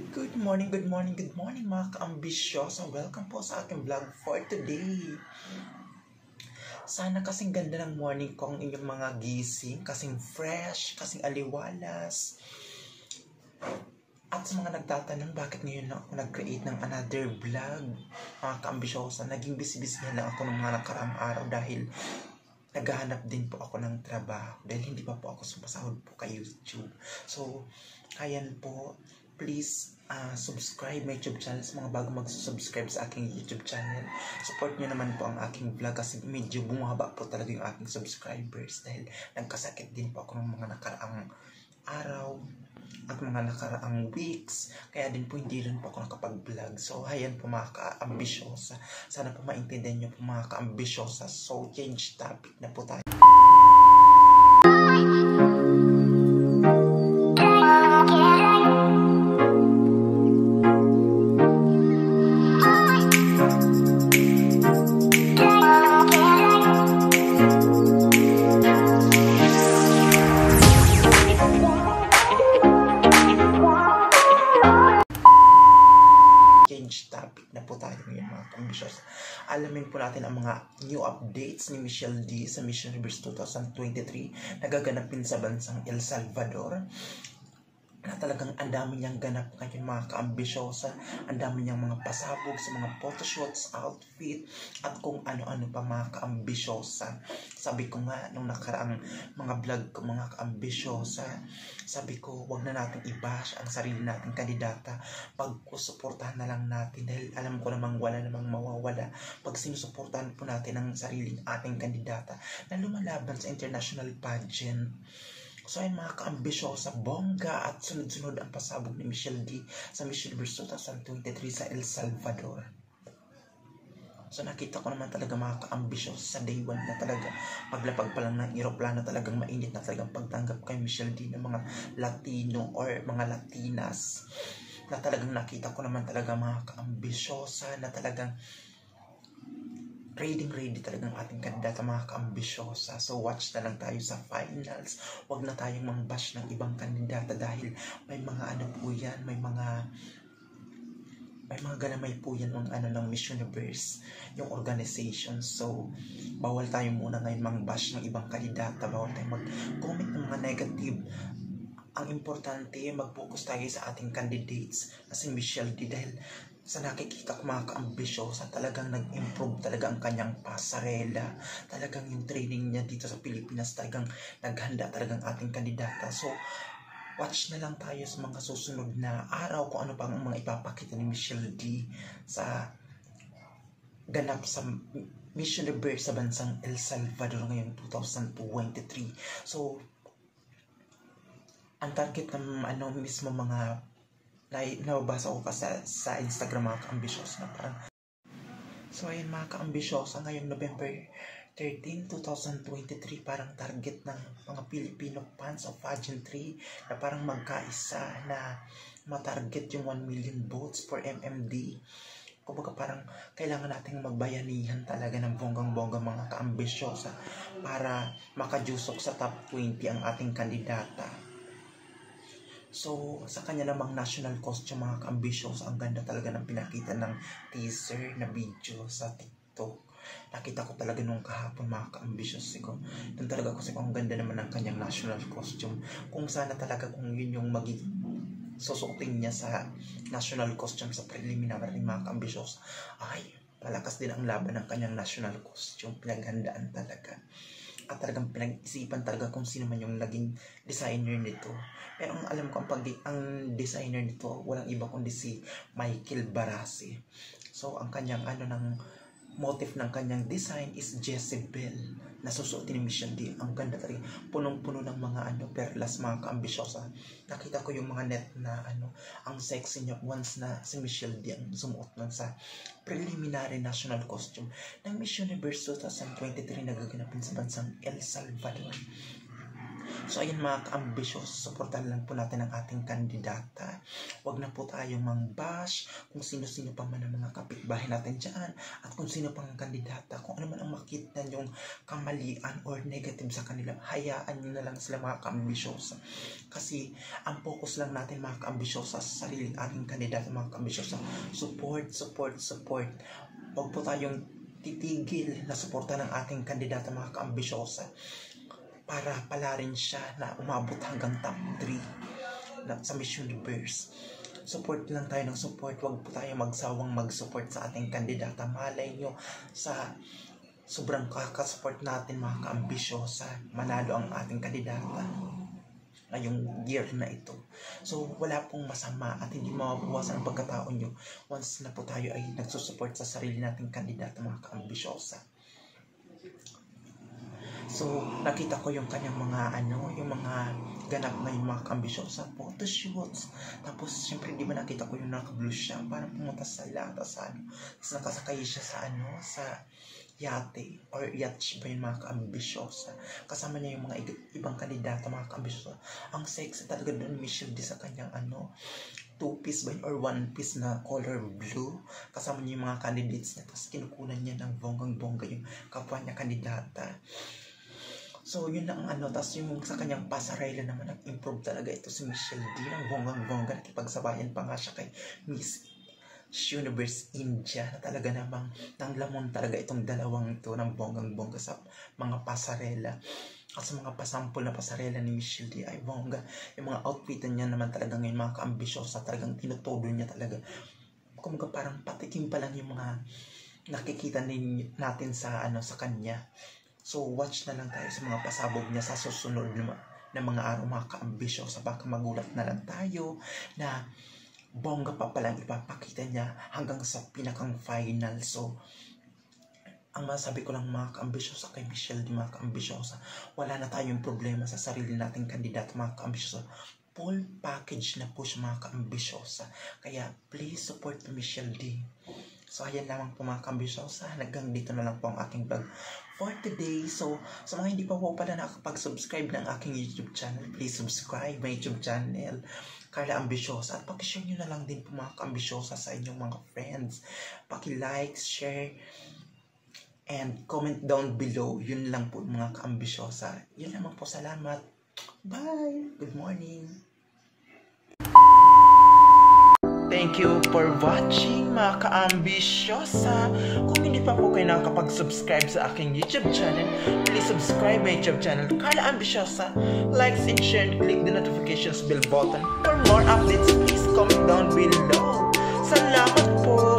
Good morning, good morning, good morning mga ka-ambisyoso. Welcome po sa aking vlog for today. Sana kasing ganda ng morning ko ang inyong mga gising, kasing fresh, kasing aliwalas. At sa mga nagtatanong bakit ngayon lang ako nag-create ng another vlog, mga ka-ambisyoso, naging busy-busy na lang ako ng mga nakaraang araw dahil naghahanap din po ako ng trabaho dahil hindi pa po ako sumasahod po kay YouTube. So, ayan po, please subscribe my YouTube channel sa mga bago mag-subscribe sa aking YouTube channel. Support nyo naman po ang aking vlog kasi medyo bumaba po talaga yung aking subscribers dahil nagkasakit din po ako ng mga nakaraang araw at mga nakaraang weeks. Kaya din po hindi rin po ako nakapag-vlog. So, ayan po mga ka-ambisyosa. Sana po maintindihan nyo po mga ka-ambisyosa. So, change topic na po tayo. Topic na po tayo ngayon mga ka-ambisyosa. Alamin po natin ang mga new updates ni Michelle D sa Miss Universe 2023 na gaganapin sa bansang El Salvador. Na talagang ang dami niyang ganap ngayon mga ka-ambisyosa, ang dami niyang mga pasabog sa mga photoshoots, outfit, at kung ano-ano pa mga ka-ambisyosa. Sabi ko nga nung nakaraang mga vlog ko mga ka-ambisyosa, sabi ko wag na natin i-bash ang sarili nating kandidata, pagsuportahan na lang natin dahil alam ko namang wala namang mawawala pag sinusuportahan po natin ang sariling ating kandidata na lumalaban sa international pageant. So ay mga ka-ambisyosa, bongga at sunod-sunod ang pasabog ni Michelle D sa Miss Universe 2023 sa El Salvador. So nakita ko naman talaga mga ka-ambisyosa sa day 1 na talaga paglapag pa lang ng eroplano talagang mainit na talagang pagtanggap kay Michelle D ng mga Latino or mga Latinas. Na talagang nakita ko naman talaga mga ka-ambisyosa na talagang ready talagang ating kandidata mga ka-ambisyosa. So watch na lang tayo sa finals. Huwag na tayong mang-bash ng ibang kandidata dahil may mga ano po yan, may mga ganamay po yan ng Miss Universe, yung organization. So bawal tayo muna ngayon mang-bash ng ibang kandidata, bawal tayo mag-comment ng mga negative. Ang importante, mag-focus tayo sa ating candidates na si Michelle D dahil sa nakikita ko mga ka-ambisyosa, talagang nag-improve talaga ang kanyang pasarela. Talagang yung training niya dito sa Pilipinas, talagang naghanda talagang ating kandidata. So, watch na lang tayo sa mga susunod na araw kung ano pa ang mga ipapakita ni Michelle D sa ganap sa Miss Universe sa bansang El Salvador ngayong 2023. So, ang target ng mismo mga nababasa ko kasi sa Instagram mga ka-ambisyosa na parang so ayun mga ka-ambisyosa, ngayong November 13, 2023 parang target ng mga Filipino fans of pageantry na parang magkaisa na matarget yung 1 million votes for MMD. Kumbaga parang kailangan nating magbayanihan talaga ng bonggang-bongga mga ka-ambisyosa para makajusok sa top 20 ang ating kandidata. So, sa kanya namang national costume mga ka-ambisyosa, ang ganda talaga ng pinakita ng teaser na video sa TikTok. Nakita ko talaga nung kahapon mga ka-ambisyosa ko. Doon talaga kasi ang ganda naman ng kanyang national costume. Kung sana talaga kung yun yung susuotin niya sa national costume sa preliminary mga ka-ambisyosa, ay, palakas din ang laban ng kanyang national costume. Pinaghandaan talaga. At talagang pinag-isipan talaga kung sino man yung naging designer nito. Pero ang alam ko, ang designer nito, walang iba kundi si Michael Barasi. So, ang kanyang ng motif ng kanyang design is Jezebel na susuotin ni Michelle D. Ang ganda talaga. Punong-puno ng mga perlas mga ka-ambisyosa. Nakita ko yung mga net na ang sexy niya once na si Michelle D ang sumuot nun sa preliminary national costume ng Miss Universe 2023 na gaganapin sa bansang El Salvador. So ayun mga ka-ambisyosa, supportan lang po natin ang ating kandidata. Huwag na po tayong mang-bash kung sino-sino pa man ang mga kapitbahay natin dyan at kung sino pang kandidata, kung ano man ang makita nyong kamalian or negative sa kanila, hayaan nyo na lang sila mga kaambisyosa. Kasi ang focus lang natin mga kaambisyosa sa sariling ating kandidato, mga kaambisyosa, support. Huwag po tayong titigil na suporta ng ating kandidato mga kaambisyosa para pala rin siya na umabot hanggang top 3 sa Miss Universe. Support lang tayo ng support. Huwag po tayo magsawang mag-support sa ating kandidata. Malay nyo sa sobrang kakasupport natin mga kaambisyosa, manalo ang ating kandidata ngayong year na ito. So wala pong masama at hindi mababawasan ang pagkatao nyo once na po tayo ay nagsusupport sa sarili nating kandidata mga kaambisyosa. So, nakita ko yung kanyang mga yung mga ganap na yung mga kaambisyosa, photoshoots. Tapos, syempre, di ba nakita ko yung naka-blue siya, parang pumunta sa lata sa Tapos, nakasakay siya sa yate, or yacht ba yung mga kaambisyosa. Kasama niya yung mga ibang kandidata, mga kaambisyosa. Ang sexy talaga doon, Michelle D, sa kanyang two-piece ba yun, or one-piece na color blue. Kasama niya yung mga candidates niya. Tapos, kinukunan niya ng bonggang-bongga yung kapwa niya kandidata. So, yun ang tapos yung sa kanyang pasarela naman, nag-improve talaga ito si Michelle D. Ang bonggang-bongga, nakipagsabayan pa nga siya kay Miss Universe India, na talaga namang nanglamon talaga itong dalawang ito ng bonggang-bongga sa mga pasarela. At sa mga pasampol na pasarela ni Michelle D ay bongga. Yung mga outfit niya naman talaga ngayon, mga kaambisyosa, talagang tinutudo niya talaga. Kung parang patikim pa lang yung mga nakikita natin sa kanya. So, watch na lang tayo sa mga pasabog niya sa susunod na mga araw, mga kaambisyosa. Baka magulat na lang tayo na bongga pa palang ipapakita niya hanggang sa pinakang final. So, ang masabi ko lang mga kaambisyosa kay Michelle D, mga kaambisyosa, wala na tayong problema sa sarili nating kandidato, mga kaambisyosa. Full package na po siya, mga kaambisyosa. Kaya, please support Michelle D. So, ayan lamang po mga kaambisyosa. Hanggang dito na lang po ang aking vlog for today. So, sa mga hindi pa po pala nakapag-subscribe ng aking YouTube channel, please subscribe my YouTube channel, Carla Ambisyosa. At pakishare nyo na lang din po mga kaambisyosa sa inyong mga friends. Paki-like, share, and comment down below. Yun lang po mga kaambisyosa. Yun lamang po. Salamat. Bye. Good morning. Thank you for watching mga kaambisyosa. Kung hindi pa po kayo nakakapag-subscribe sa aking YouTube channel, please subscribe my YouTube channel, Carla Ambisyosa. Likes and share and click the notifications bell button. For more updates, please comment down below. Salamat po!